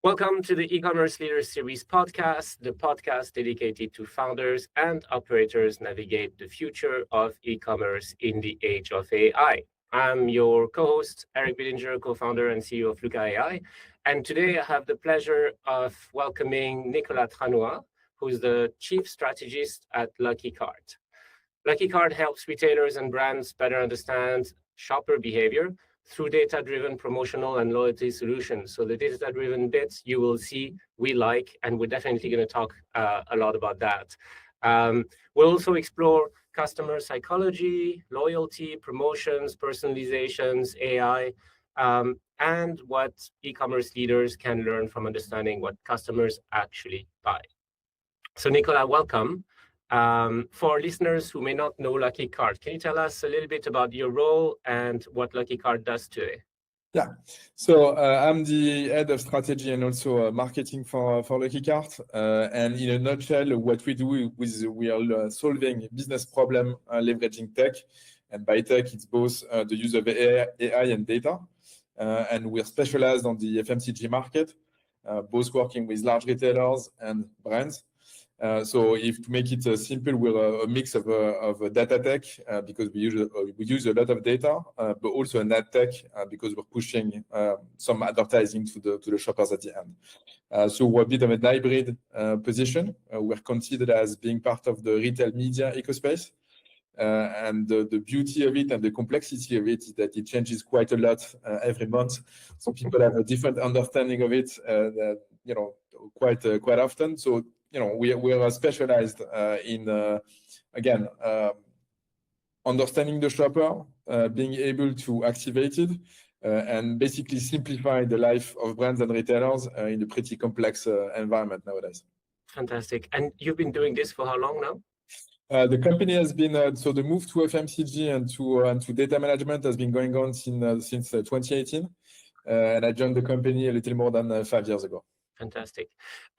Welcome to the E-commerce Leaders Series podcast, the podcast dedicated to founders and operators navigate the future of e-commerce in the age of AI. I'm your co-host, Eric Bidinger, co-founder and CEO of Luca AI. And today I have the pleasure of welcoming Nicolas Trannoy, who's the chief strategist at Lucky Cart. Lucky Cart helps retailers and brands better understand shopper behavior through data-driven promotional and loyalty solutions. So the data-driven bits you will see we like, and we're definitely going to talk a lot about that. We'll also explore customer psychology, loyalty, promotions, personalizations, AI, and what e-commerce leaders can learn from understanding what customers actually buy. So Nicolas, welcome. For listeners who may not know Lucky Cart, can you tell us a little bit about your role and what Lucky Cart does today? Yeah, so I'm the head of strategy and also marketing for Lucky Cart. And in a nutshell, what we do is we are solving business problem leveraging tech. And by tech, it's both the use of AI and data. And we're specialized on the FMCG market, both working with large retailers and brands. So if to make it simple, we're a mix of data tech because we use a lot of data, but also an ad tech because we're pushing some advertising to the shoppers at the end. So we're a bit of a hybrid position. We're considered as being part of the retail media ecospace. And the beauty of it and the complexity of it is that it changes quite a lot every month. So people have a different understanding of it, quite often. So we are specialized in again understanding the shopper, being able to activate it, and basically simplify the life of brands and retailers in a pretty complex environment nowadays. Fantastic. And you've been doing this for how long now? The company has been so the move to FMCG and to data management has been going on since 2018, and I joined the company a little more than 5 years ago. Fantastic.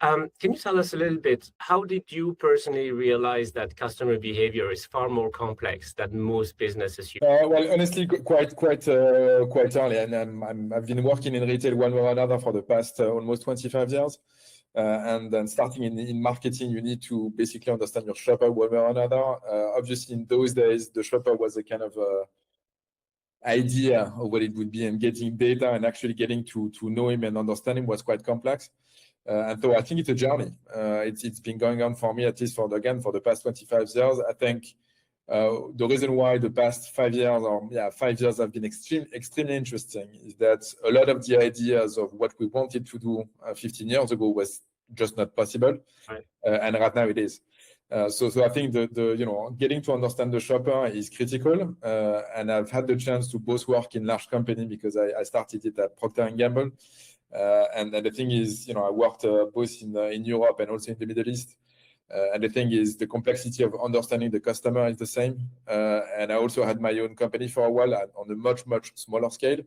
Can you tell us a little bit, how did you personally realize that customer behavior is far more complex than most businesses use? Well, honestly, quite early, and I've been working in retail one way or another for the past almost 25 years. And then starting in marketing, you need to basically understand your shopper one way or another. Obviously, in those days, the shopper was a kind of idea of what it would be, and getting data and actually getting to know him and understand him was quite complex. And so I think it's a journey. It's been going on for me, at least for the past 25 years. I think the reason why the past 5 years have been extremely interesting is that a lot of the ideas of what we wanted to do 15 years ago was just not possible, right. And right now it is. So I think the getting to understand the shopper is critical, and I've had the chance to both work in large company because I started it at Procter & Gamble, and the thing is, I worked both in Europe and also in the Middle East. And the thing is, the complexity of understanding the customer is the same. And I also had my own company for a while on a much smaller scale.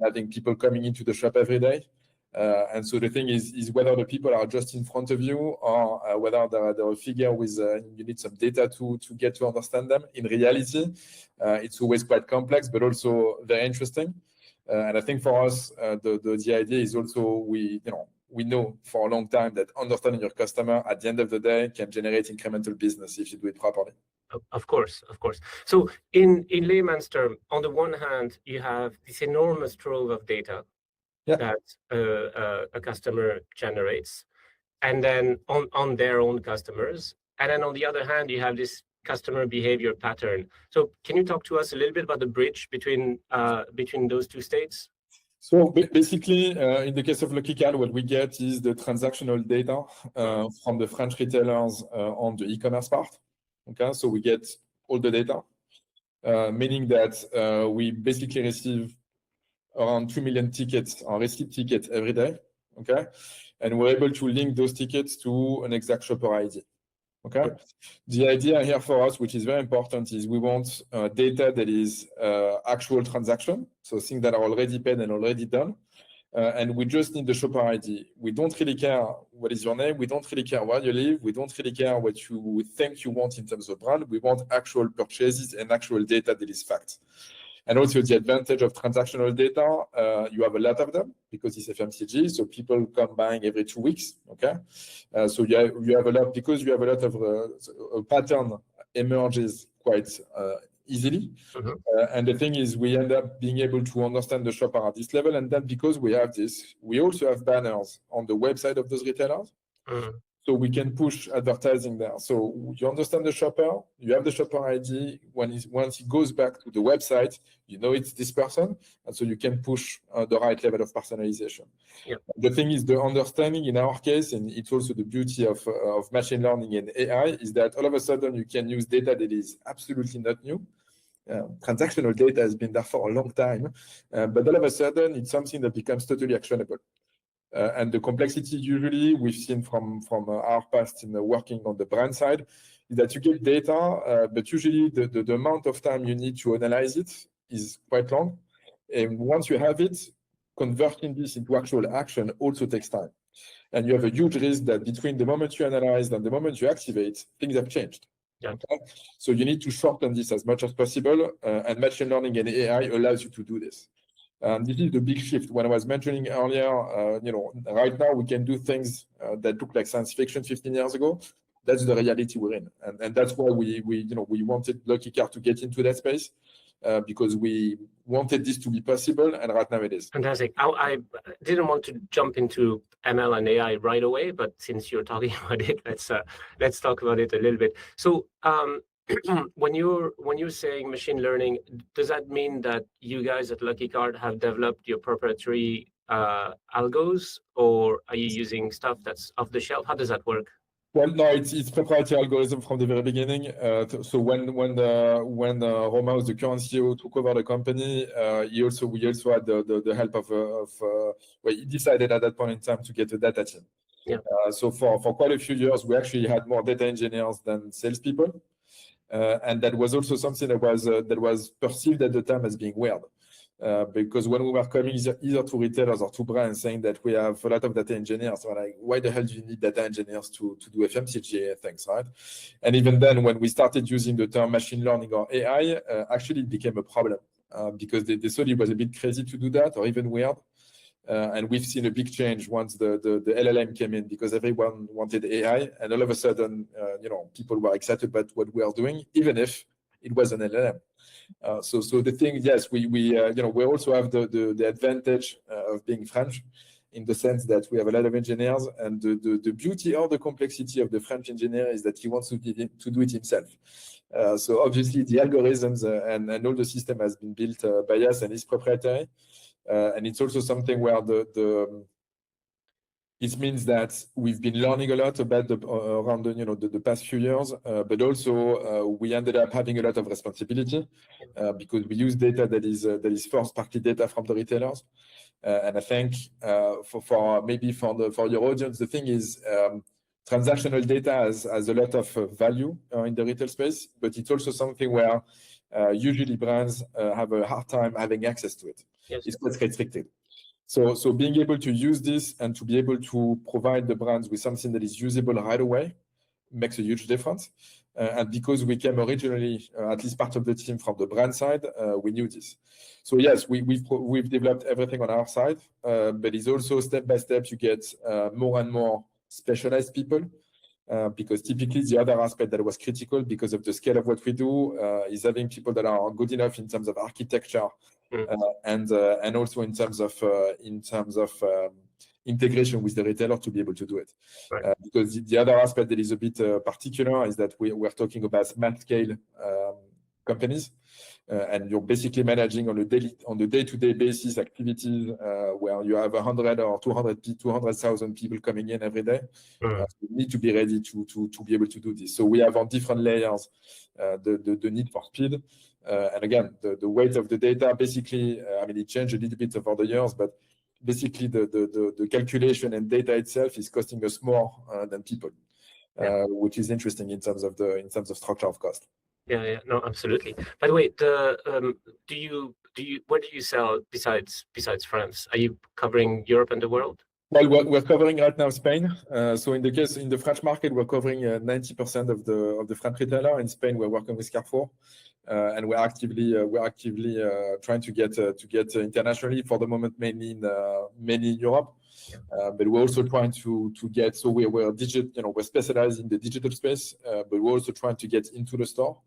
Having people coming into the shop every day. And so the thing is whether the people are just in front of you or whether they're a figure with you need some data to get to understand them. In reality, it's always quite complex, but also very interesting. And I think for us, the idea is also we know for a long time that understanding your customer at the end of the day can generate incremental business if you do it properly. Of course. So in layman's term, on the one hand, you have this enormous trove of data that a customer generates, and then on their own customers. And then on the other hand, you have this customer behavior pattern. So can you talk to us a little bit about the bridge between those two states? So basically, in the case of Lucky Cart, what we get is the transactional data from the French retailers on the e-commerce part. Okay, so we get all the data, meaning that we basically receive around 2 million tickets or receipt tickets every day. Okay, and we're able to link those tickets to an exact shopper ID. Okay, the idea here for us, which is very important, is we want data that is actual transaction, so things that are already paid and already done, and we just need the shopper ID. We don't really care what is your name, we don't really care where you live, we don't really care what you think you want in terms of brand. We want actual purchases and actual data that is fact. And also the advantage of transactional data, you have a lot of them because it's FMCG, so people come buying every 2 weeks, okay? So you have a lot, because you have a lot of a pattern emerges quite easily. And the thing is, we end up being able to understand the shopper at this level. And then because we have this, we also have banners on the website of those retailers. So we can push advertising there. So you understand the shopper, you have the shopper ID. Once he goes back to the website, you know it's this person. And so you can push the right level of personalization. The thing is, the understanding in our case, and it's also the beauty of machine learning and AI, is that all of a sudden you can use data that is absolutely not new. Transactional data has been there for a long time, but all of a sudden it's something that becomes totally actionable. And the complexity usually we've seen from our past in working on the brand side is that you get data, but usually the amount of time you need to analyze it is quite long. And once you have it, converting this into actual action also takes time. And you have a huge risk that between the moment you analyze and the moment you activate, things have changed. Okay? So you need to shorten this as much as possible, and machine learning and AI allows you to do this. This is the big shift. When I was mentioning earlier, right now we can do things that look like science fiction 15 years ago. That's the reality we're in, and that's why we wanted Lucky Card to get into that space, because we wanted this to be possible, and right now it is. Fantastic. I didn't want to jump into ML and AI right away, but since you're talking about it, let's talk about it a little bit. So when you're saying machine learning, does that mean that you guys at Lucky Card have developed your proprietary algos, or are you using stuff that's off the shelf? How does that work? Well, no, it's proprietary algorithm from the very beginning. So when Romain, the current CEO, took over the company, we also had the help of well, he decided at that point in time to get a data team. So for quite a few years, we actually had more data engineers than salespeople. And that was also something that was perceived at the time as being weird, because when we were coming either to retailers or to brands saying that we have a lot of data engineers, we're like, why the hell do you need data engineers to do FMCG things, right? And even then, when we started using the term machine learning or AI, actually it became a problem because they thought it was a bit crazy to do that or even weird. And we've seen a big change once the LLM came in, because everyone wanted AI, and all of a sudden, people were excited about what we are doing, even if it was an LLM. So the thing, yes, we also have the advantage of being French, in the sense that we have a lot of engineers, and the beauty or the complexity of the French engineer is that he wants to do it himself. So obviously the algorithms and all the system has been built by us and is proprietary. And it's also something where it means that we've been learning a lot about around the past few years, but also we ended up having a lot of responsibility because we use data that is first-party data from the retailers. And I think for your audience, the thing is, transactional data has a lot of value in the retail space, but it's also something where usually brands have a hard time having access to it. It's quite restricted. So being able to use this and to be able to provide the brands with something that is usable right away makes a huge difference. And because we came originally, at least part of the team from the brand side, we knew this. So yes, we've developed everything on our side, but it's also step by step you get more and more specialized people. Because typically the other aspect that was critical because of the scale of what we do is having people that are good enough in terms of architecture and also in terms of integration with the retailer to be able to do it. Right. Because the other aspect that is a bit particular is that we're talking about small scale companies. And you're basically managing on the day-to-day basis activities where you have 100 or 200,000 people coming in every day. So you need to be ready to be able to do this. So we have on different layers the need for speed. And again, the weight of the data, basically, it changed a little bit over the years, but basically the calculation and data itself is costing us more than people, which is interesting in terms of structure of cost. Yeah, no, absolutely. By the way, where do you sell besides France? Are you covering Europe and the world? Well, we're covering right now Spain. So in the French market, we're covering 90% of the French retailer. In Spain, we're working with Carrefour, and we're actively trying to get internationally. For the moment, mainly in Europe. But we're also trying to get. So we're digital. We're specialized in the digital space, but we're also trying to get into the store.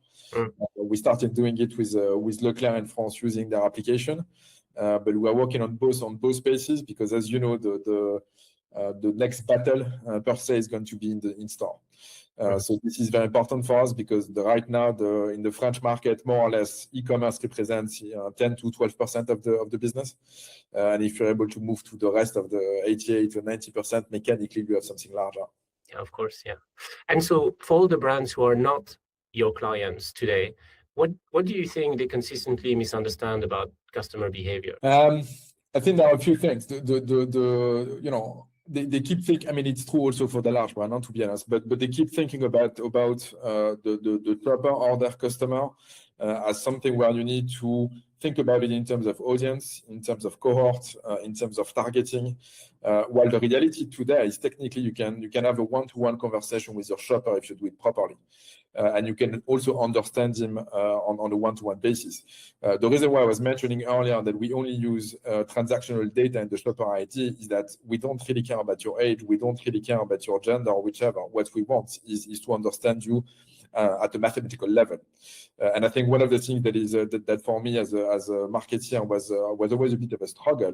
We started doing it with Leclerc in France using their application. But we are working on both spaces because, as you know, the next battle per se is going to be in store. So this is very important for us because right now in the French market, more or less, e-commerce represents 10 to 12% of the business. And if you're able to move to the rest of the 88 to 90%, mechanically you have something larger. Yeah, of course, yeah. And so for all the brands who are not your clients today, what do you think they consistently misunderstand about customer behavior? I think there are a few things. They keep thinking. I mean, it's true also for the large one, not to be honest, but they keep thinking about the shopper or their customer as something where you need to think about it in terms of audience, in terms of cohort, in terms of targeting. While the reality today is technically you can have a one-to-one conversation with your shopper if you do it properly. And you can also understand him on a one-to-one basis. The reason why I was mentioning earlier that we only use transactional data in the shopper ID is that we don't really care about your age, we don't really care about your gender or whichever. What we want is to understand you at a mathematical level. And I think one of the things that is that for me as a marketer was always a bit of a struggle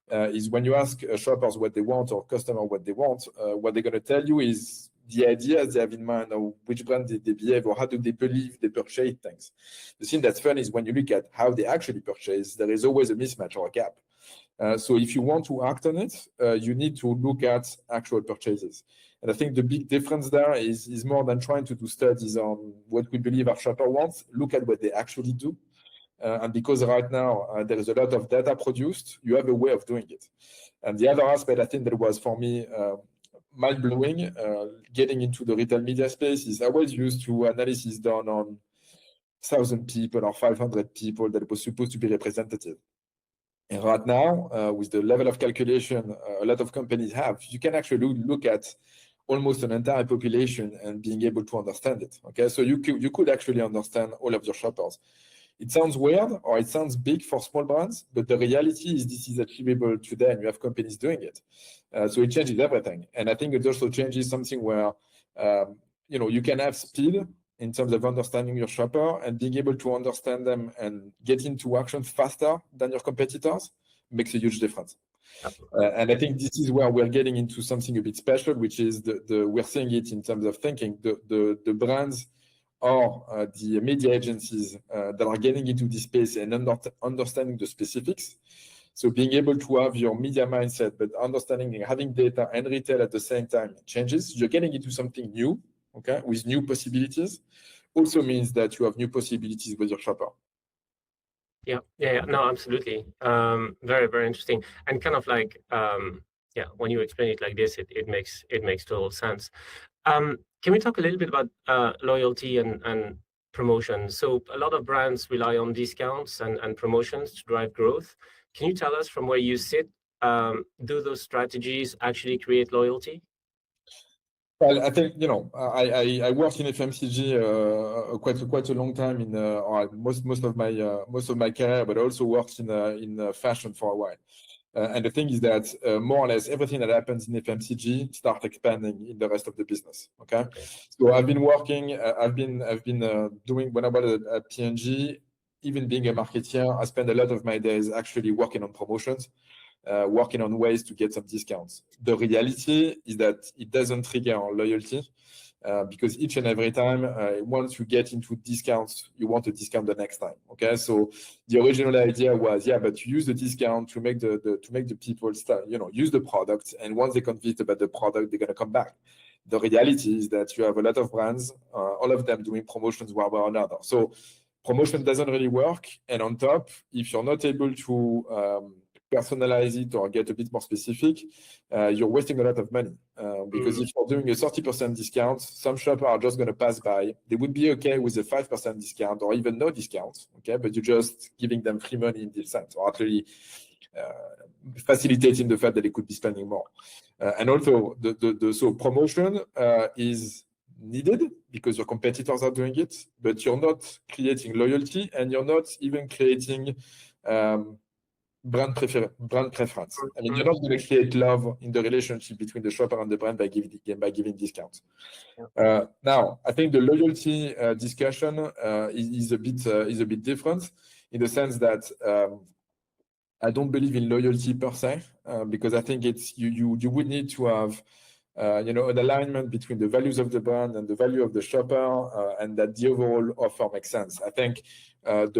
is when you ask shoppers what they want or customer what they want, what they're going to tell you is the ideas they have in mind or which brand they behave or how do they believe they purchase things. The thing that's funny is when you look at how they actually purchase, there is always a mismatch or a gap. So if you want to act on it, you need to look at actual purchases. And I think the big difference there is more than trying to do studies on what we believe our shopper wants, look at what they actually do. And because right now there is a lot of data produced, you have a way of doing it. And the other aspect I think that was for me mind-blowing, getting into the retail media space is I was used to analysis done on 1,000 people or 500 people that was supposed to be representative. And right now, with the level of calculation a lot of companies have, you can actually look at almost an entire population and being able to understand it. Okay, so you could actually understand all of your shoppers. It sounds weird or it sounds big for small brands, but the reality is this is achievable today and you have companies doing it. So it changes everything. And I think it also changes something where you can have speed in terms of understanding your shopper and being able to understand them and get into action faster than your competitors makes a huge difference. And I think this is where we're getting into something a bit special, which is we're seeing it in terms of thinking the brands or the media agencies that are getting into this space and understanding the specifics. So being able to have your media mindset, but understanding and having data and retail at the same time changes. You're getting into something new, okay, with new possibilities. Also means that you have new possibilities with your shopper. Yeah, no, absolutely. Very, very interesting. And kind of like, when you explain it like this, it makes total sense. Can we talk a little bit about loyalty and promotions? So a lot of brands rely on discounts and promotions to drive growth. Can you tell us from where you sit, do those strategies actually create loyalty? Well, I think I worked in FMCG quite a long time in most of my career, but also worked in fashion for a while. And the thing is that more or less everything that happens in FMCG starts expanding in the rest of the business. Okay, so I've been working. I've been doing when I was at P&G, even being a marketer, I spend a lot of my days actually working on promotions. Working on ways to get some discounts. The reality is that it doesn't trigger our loyalty because each and every time, once you get into discounts, you want a discount the next time. Okay, so the original idea was, but you use the discount to make the people start, use the product, and once they're convinced about the product, they're gonna come back. The reality is that you have a lot of brands, all of them doing promotions one way or another. So promotion doesn't really work, and on top, if you're not able to personalize it or get a bit more specific, you're wasting a lot of money. Because if you're doing a 30% discount, some shoppers are just going to pass by. They would be okay with a 5% discount or even no discount, okay? But you're just giving them free money in this sense, or actually facilitating the fact that they could be spending more. And also, so promotion is needed because your competitors are doing it, but you're not creating loyalty and you're not even creating brand preference. I mean, you're not going to create love in the relationship between the shopper and the brand by giving discounts. Now, I think the loyalty discussion is a bit different in the sense that I don't believe in loyalty per se because I think it's you would need to have an alignment between the values of the brand and the value of the shopper, and that the overall offer makes sense. I think the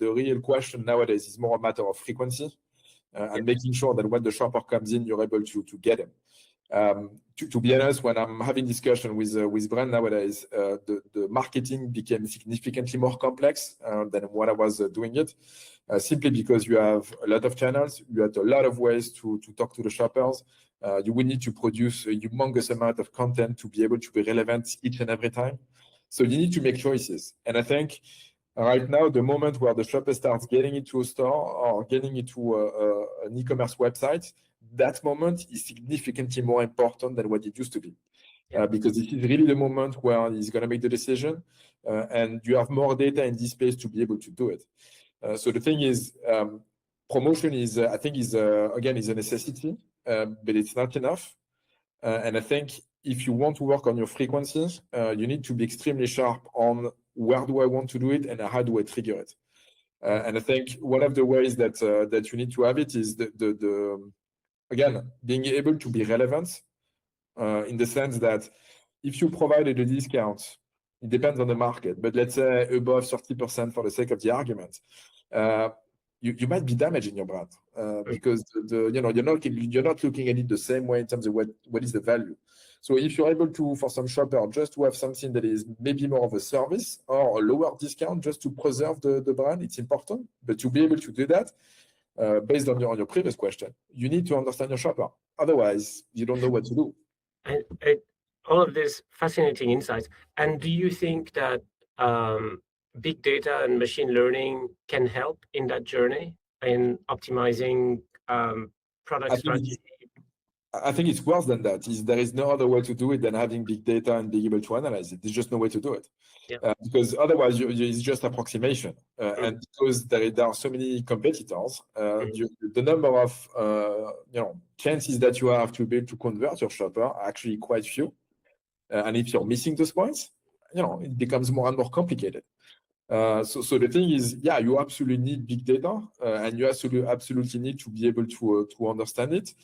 real question nowadays is more a matter of frequency and making sure that when the shopper comes in, you're able to get him. To be honest, when I'm having discussion with brand nowadays, the marketing became significantly more complex than when I was doing it, simply because you have a lot of channels, you have a lot of ways to talk to the shoppers. You will need to produce a humongous amount of content to be able to be relevant each and every time. So you need to make choices. And I think right now, the moment where the shopper starts getting into a store or getting into an e-commerce website, that moment is significantly more important than what it used to be. Because this is really the moment where he's going to make the decision, and you have more data in this space to be able to do it. So the thing is, promotion is, I think, again, is a necessity, but it's not enough. And I think if you want to work on your frequencies, you need to be extremely sharp on where do I want to do it and how do I trigger it. And I think one of the ways that you need to have it is again, being able to be relevant in the sense that if you provided a discount, it depends on the market, but let's say above 30% for the sake of the argument, you might be damaging your brand because you're not looking at it the same way in terms of what is the value. So if you're able to, for some shopper, just to have something that is maybe more of a service or a lower discount just to preserve the brand, it's important. But to be able to do that, based on your previous question, you need to understand your shopper. Otherwise, you don't know what to do. And all of these fascinating insights. And do you think that big data and machine learning can help in that journey in optimizing product strategy? I think it's worse than that. There is no other way to do it than having big data and being able to analyze it. There's just no way to do it. Because otherwise it's just approximation. And because there are so many competitors, the number of chances that you have to be able to convert your shopper are actually quite few. And if you're missing those points, it becomes more and more complicated. So the thing is, you absolutely need big data, and you absolutely need to be able to understand it.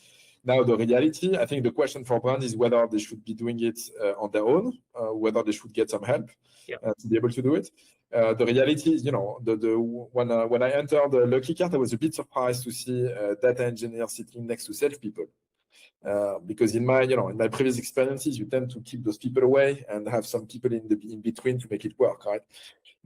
Now, the reality, I think the question for brands is whether they should be doing it on their own, whether they should get some help to be able to do it. The reality is, when I entered the Lucky Cart, I was a bit surprised to see data engineers sitting next to salespeople. Because in my previous experiences, you tend to keep those people away and have some people in between to make it work, right?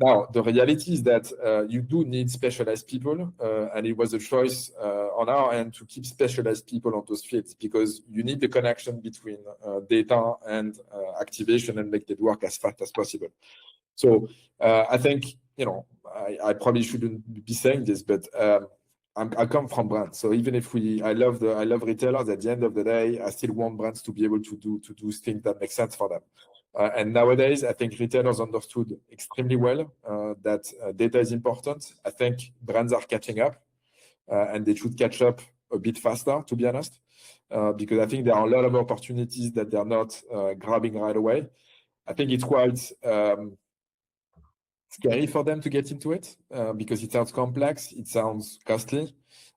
Now, the reality is that you do need specialized people, and it was a choice on our end to keep specialized people on those fields because you need the connection between data and activation and make it work as fast as possible. So I think, I probably shouldn't be saying this, but I come from brands. So even if I love retailers, at the end of the day, I still want brands to be able to do things that make sense for them. And nowadays, I think retailers understood extremely well that data is important. I think brands are catching up, and they should catch up a bit faster, to be honest, because I think there are a lot of opportunities that they're not grabbing right away. I think it's quite scary for them to get into it because it sounds complex, it sounds costly.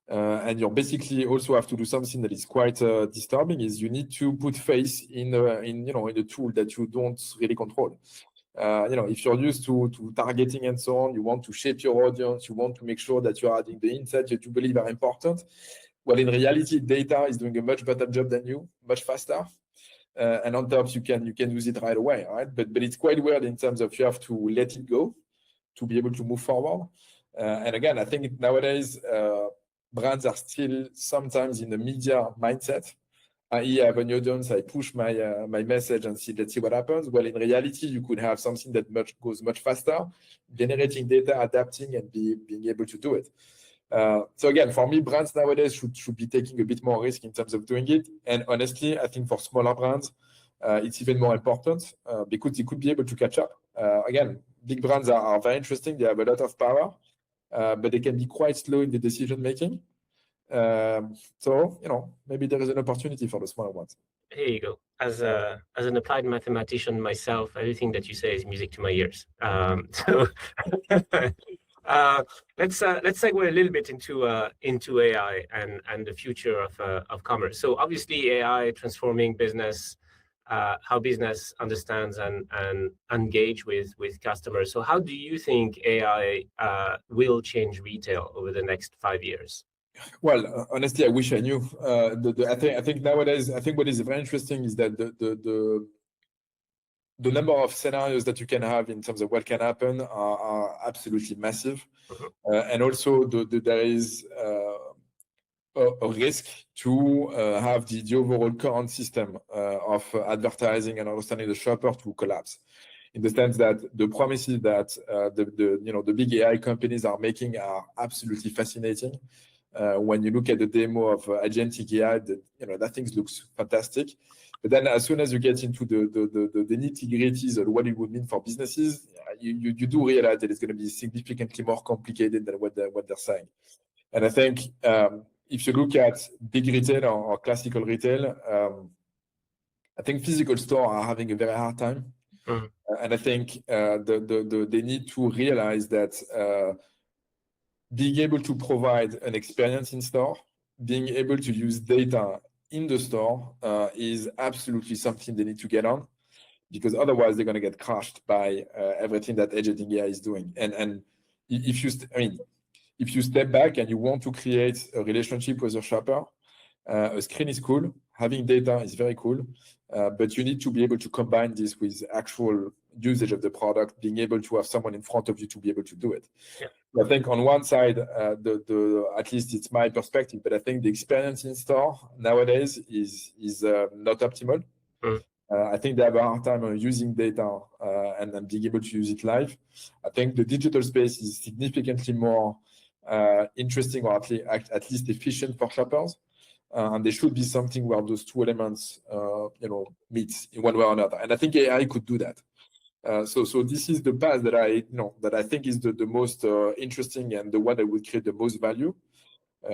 And you basically also have to do something that is quite disturbing. Is you need to put faith in a tool that you don't really control. If you're used to targeting and so on, you want to shape your audience, you want to make sure that you're adding the insights that you believe are important. Well, in reality, data is doing a much better job than you, much faster. And on top, you can use it right away, right? But it's quite weird in terms of you have to let it go to be able to move forward. And again, I think nowadays, brands are still sometimes in the media mindset. I have an audience, I push my message and let's see what happens. Well, in reality, you could have something that goes much faster, generating data, adapting, and being able to do it. So again, for me, brands nowadays should be taking a bit more risk in terms of doing it. And honestly, I think for smaller brands, it's even more important because they could be able to catch up. Again, big brands are very interesting. They have a lot of power, but they can be quite slow in the decision making. So, maybe there is an opportunity for the smaller ones. Here you go. As an applied mathematician myself, everything that you say is music to my ears. So let's segue a little bit into AI and the future of commerce. So obviously AI transforming business, how business understands and engage with customers. So how do you think AI will change retail over the next 5 years? Well, honestly, I wish I knew. I think nowadays, I think what is very interesting is that the number of scenarios that you can have in terms of what can happen are absolutely massive. And also there is a risk to have the overall current system of advertising and understanding the shopper to collapse, in the sense that the promises that the big AI companies are making are absolutely fascinating. When you look at the demo of agentic AI, that thing looks fantastic. But then as soon as you get into the nitty-gritties of what it would mean for businesses, you do realize that it's going to be significantly more complicated than what they're saying. And I think if you look at big retail or classical retail, I think physical stores are having a very hard time. And I think they need to realize that being able to provide an experience in store, being able to use data in the store is absolutely something they need to get on, because otherwise they're going to get crushed by everything that agentic AI is doing. And if you step back and you want to create a relationship with your shopper, a screen is cool, having data is very cool, but you need to be able to combine this with actual usage of the product, being able to have someone in front of you to be able to do it. Yeah. I think on one side, at least it's my perspective, but I think the experience in store nowadays is not optimal. I think they have a hard time using data and being able to use it live. I think the digital space is significantly more interesting, or at least efficient for shoppers. And there should be something where those two elements, meet in one way or another. And I think AI could do that. So this is the path that I think is the most interesting and the one that would create the most value.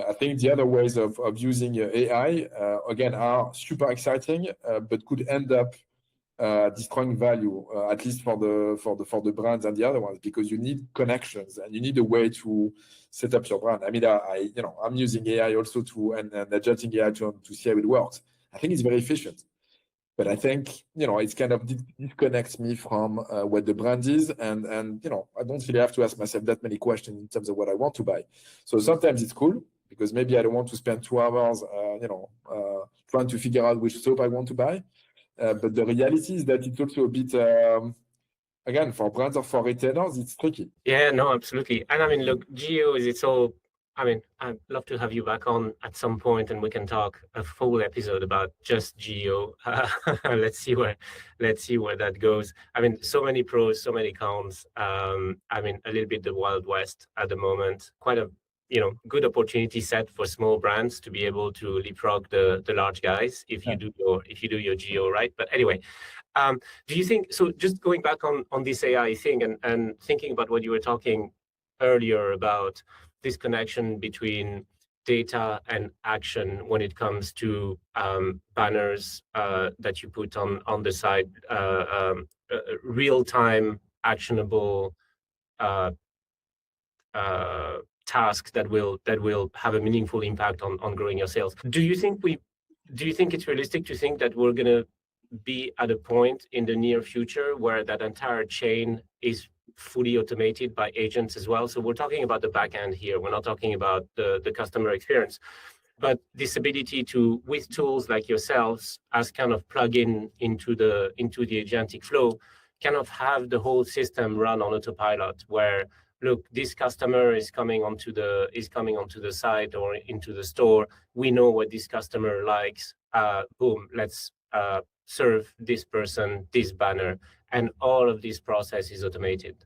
I think the other ways of using AI again are super exciting, but could end up destroying value, at least for the brands and the other ones, because you need connections and you need a way to set up your brand. I mean, I'm using AI also and adjusting AI to see how it works. I think it's very efficient, but I think it's kind of disconnects me from what the brand is, and I don't really have to ask myself that many questions in terms of what I want to buy. So sometimes it's cool because maybe I don't want to spend 2 hours, trying to figure out which soap I want to buy. But the reality is that it's also a bit, again, for brands or for retailers, it's tricky. Yeah, no, absolutely. And I mean, look, geo is it's all. I mean, I'd love to have you back on at some point, and we can talk a full episode about just geo. Let's see where that goes. I mean, so many pros, so many cons. I mean, a little bit the Wild West at the moment. Quite a good opportunity set for small brands to be able to leapfrog the large guys if you do your geo right. But anyway, do you think so? Just going back on this AI thing and thinking about what you were talking earlier about this connection between data and action when it comes to banners that you put on the side, real-time actionable tasks that will have a meaningful impact on growing your sales. Do you think it's realistic to think that we're gonna be at a point in the near future where that entire chain is fully automated by agents as well? So we're talking about the back end here. We're not talking about the customer experience, but this ability to, with tools like yourselves, as kind of plug into the agentic flow, kind of have the whole system run on autopilot, where look, this customer is coming onto the site or into the store. We know what this customer likes. Boom, let's serve this person this banner, and all of this process is automated.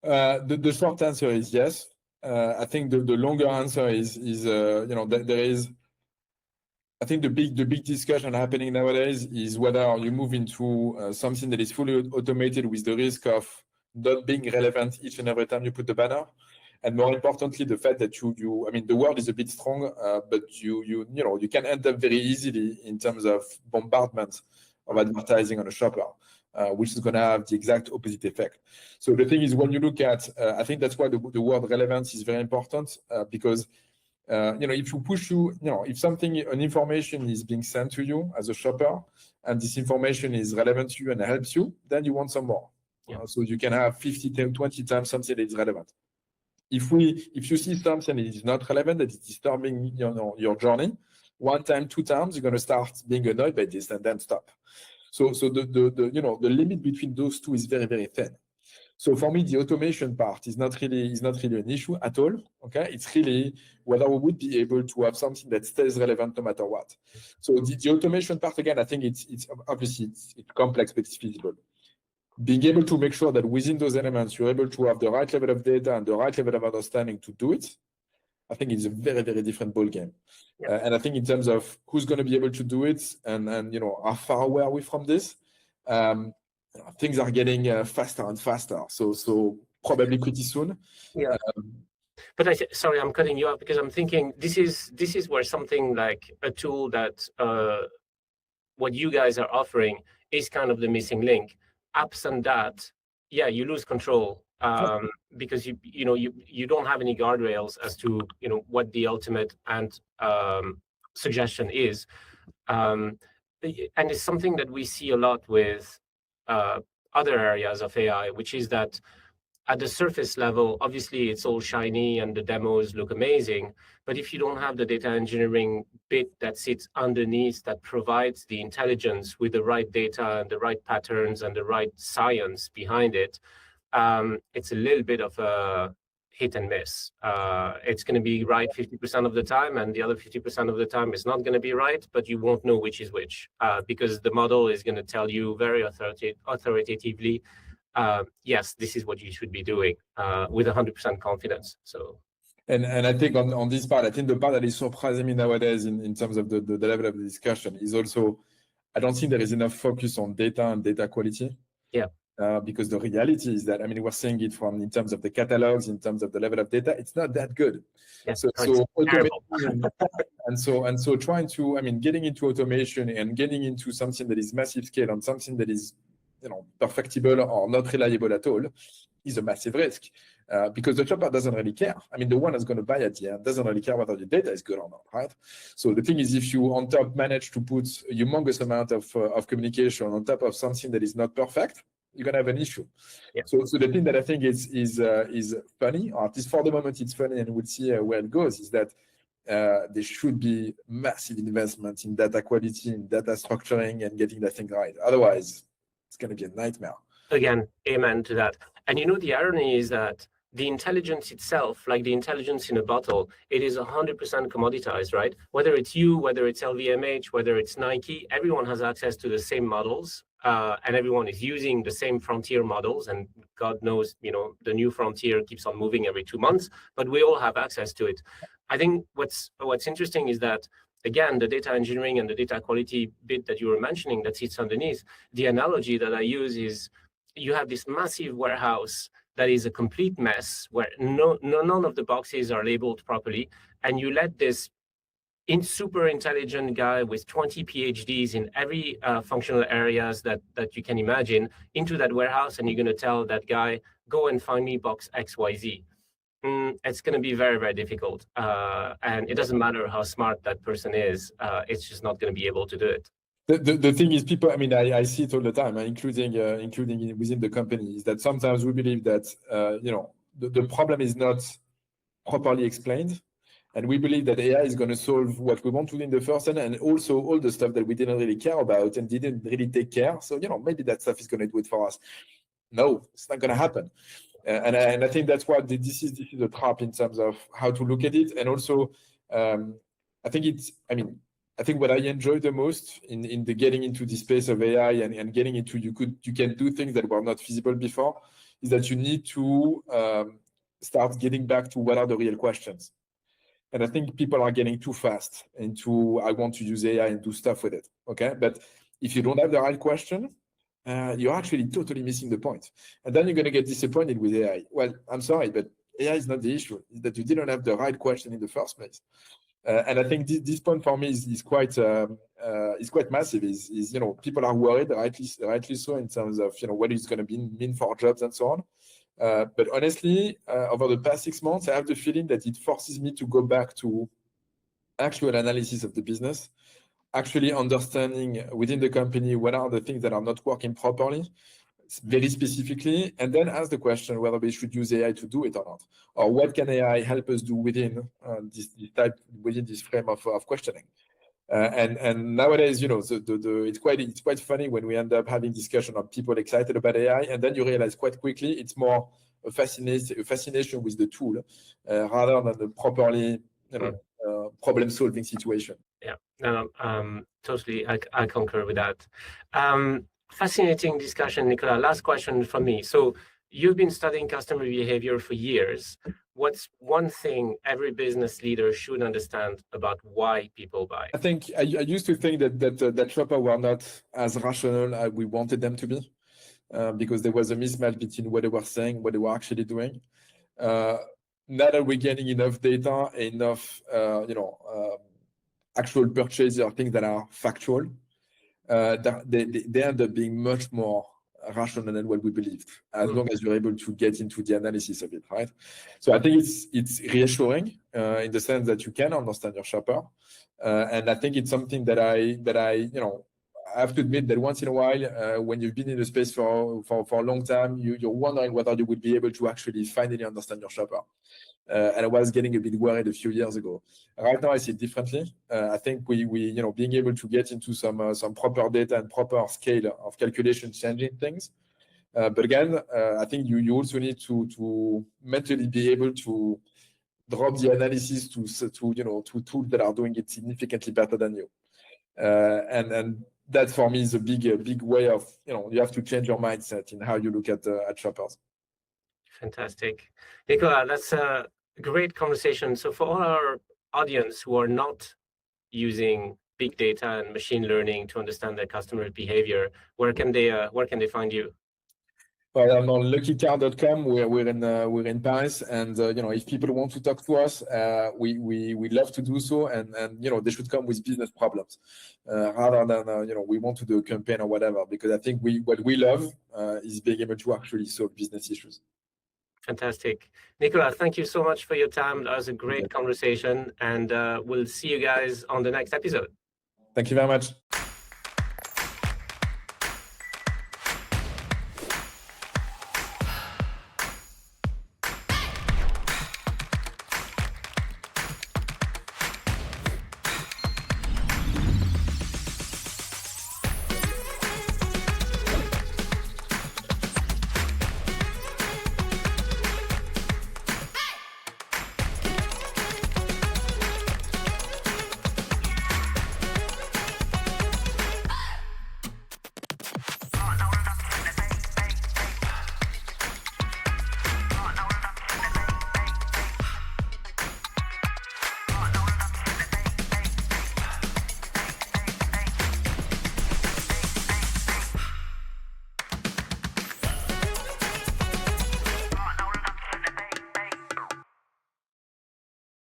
The short answer is yes. I think the longer answer is there is. I think the big discussion happening nowadays is whether you move into something that is fully automated with the risk of not being relevant each and every time you put the banner, and more importantly, the fact that I mean, the world is a bit strong, but you can end up very easily in terms of bombardment of advertising on a shopper, which is going to have the exact opposite effect. So the thing is, when you look at, I think that's why the word relevance is very important, because if you push if an information is being sent to you as a shopper, and this information is relevant to you and helps you, then you want some more. Yeah. So you can have 50, 10, 20 times something that is relevant. If you see something that is not relevant, that is disturbing your journey, one time, two times, you're going to start being annoyed by this and then stop. So the limit between those two is very, very thin. So for me, the automation part is not really an issue at all. Okay, it's really whether we would be able to have something that stays relevant no matter what. So the automation part, again, I think it's obviously it's complex, but it's feasible. Being able to make sure that within those elements you're able to have the right level of data and the right level of understanding to do it, I think it's a very, very different ballgame. Yeah. And I think in terms of who's going to be able to do it and how far away are we from this, things are getting faster and faster. So probably pretty soon. Yeah. But sorry, I'm cutting you off because I'm thinking this is where something like a tool that what you guys are offering is kind of the missing link. Absent that, yeah, you lose control because you don't have any guardrails as to what the ultimate and suggestion is, and it's something that we see a lot with other areas of AI, which is that at the surface level, obviously it's all shiny and the demos look amazing, but if you don't have the data engineering bit that sits underneath that provides the intelligence with the right data and the right patterns and the right science behind it, it's a little bit of a hit and miss. It's going to be right 50% of the time, and the other 50% of the time is not going to be right, but you won't know which is which because the model is going to tell you very authoritatively, yes, this is what you should be doing with 100% confidence. So, and I think on this part, I think the part that is surprising me nowadays in terms of the level of the discussion is also, I don't think there is enough focus on data and data quality. Yeah. Because the reality is that, I mean, we're seeing it in terms of the catalogs, in terms of the level of data, it's not that good. Yeah, so automating and so trying to, I mean, getting into automation and getting into something that is massive scale and something that is perfectible or not reliable at all is a massive risk because the shopper doesn't really care. I mean, the one that's going to buy at the end doesn't really care whether the data is good or not, right? So the thing is, if you on top manage to put a humongous amount of communication on top of something that is not perfect, you're going to have an issue. Yeah. So the thing that I think is funny, or at least for the moment it's funny, and we'll see where it goes, is that there should be massive investment in data quality, in data structuring, and getting that thing right. Otherwise, it's going to be a nightmare. Again, amen to that. And the irony is that the intelligence itself, like the intelligence in a bottle, it is 100% commoditized, right? Whether it's you, whether it's LVMH, whether it's Nike, everyone has access to the same models, and everyone is using the same frontier models. And God knows, the new frontier keeps on moving every 2 months, but we all have access to it. I think what's interesting is that, again, the data engineering and the data quality bit that you were mentioning that sits underneath, the analogy that I use is you have this massive warehouse that is a complete mess where none of the boxes are labeled properly, and you let this super intelligent guy with 20 PhDs in every functional areas that you can imagine into that warehouse, and you're going to tell that guy, go and find me box XYZ. It's going to be very, very difficult. And it doesn't matter how smart that person is, it's just not going to be able to do it. The thing is, people, I mean, I see it all the time, including within the company, is that sometimes we believe that, the problem is not properly explained. And we believe that AI is going to solve what we want to do in the first hand, and also all the stuff that we didn't really care about and didn't really take care. So, maybe that stuff is going to do it for us. No, it's not going to happen. And I think that's what this is a trap in terms of how to look at it. And also, I think what I enjoy the most in the getting into the space of AI and getting into you can do things that were not feasible before, is that you need to start getting back to what are the real questions. And I think people are getting too fast into, I want to use AI and do stuff with it, okay? But if you don't have the right question, you're actually totally missing the point. And then you're going to get disappointed with AI. Well, I'm sorry, but AI is not the issue. It's that you didn't have the right question in the first place. And I think this point for me is quite massive. Is people are worried, rightly so, in terms of what it's going to mean for jobs and so on. But honestly, over the past 6 months, I have the feeling that it forces me to go back to actual analysis of the business, actually understanding within the company what are the things that are not working properly, very specifically, and then ask the question whether we should use AI to do it or not, or what can AI help us do within this frame of questioning. And nowadays, it's quite funny when we end up having discussion of people excited about AI, and then you realize quite quickly it's more a fascination with the tool rather than the properly problem-solving situation. Yeah, no, totally. I concur with that. Fascinating discussion, Nicolas. Last question from me. So you've been studying customer behavior for years. What's one thing every business leader should understand about why people buy? I think I used to think that shoppers were not as rational as we wanted them to be, because there was a mismatch between what they were saying, what they were actually doing. Now that we're getting enough data, enough actual purchases or things that are factual, they end up being much more rational than what we believed, as long as you're able to get into the analysis of it, right? So I think it's reassuring in the sense that you can understand your shopper, and I think it's something that I I have to admit that once in a while, when you've been in the space for a long time, you're wondering whether you would be able to actually finally understand your shopper. And I was getting a bit worried a few years ago. Right now, I see it differently. I think we being able to get into some proper data and proper scale of calculation, changing things. But again, I think you also need to mentally be able to drop the analysis to tools that are doing it significantly better than you. And that for me is a big way of you have to change your mindset in how you look at shoppers. Fantastic, Nicolas. That's a great conversation. So for all our audience who are not using big data and machine learning to understand their customer behavior, where can they find you? Well, I'm on luckycar.com. We're in Paris, and if people want to talk to us, we love to do so, and they should come with business problems rather than we want to do a campaign or whatever, because I think what we love is being able to actually solve business issues. Fantastic, Nicolas. Thank you so much for your time. That was a great conversation, and we'll see you guys on the next episode. Thank you very much.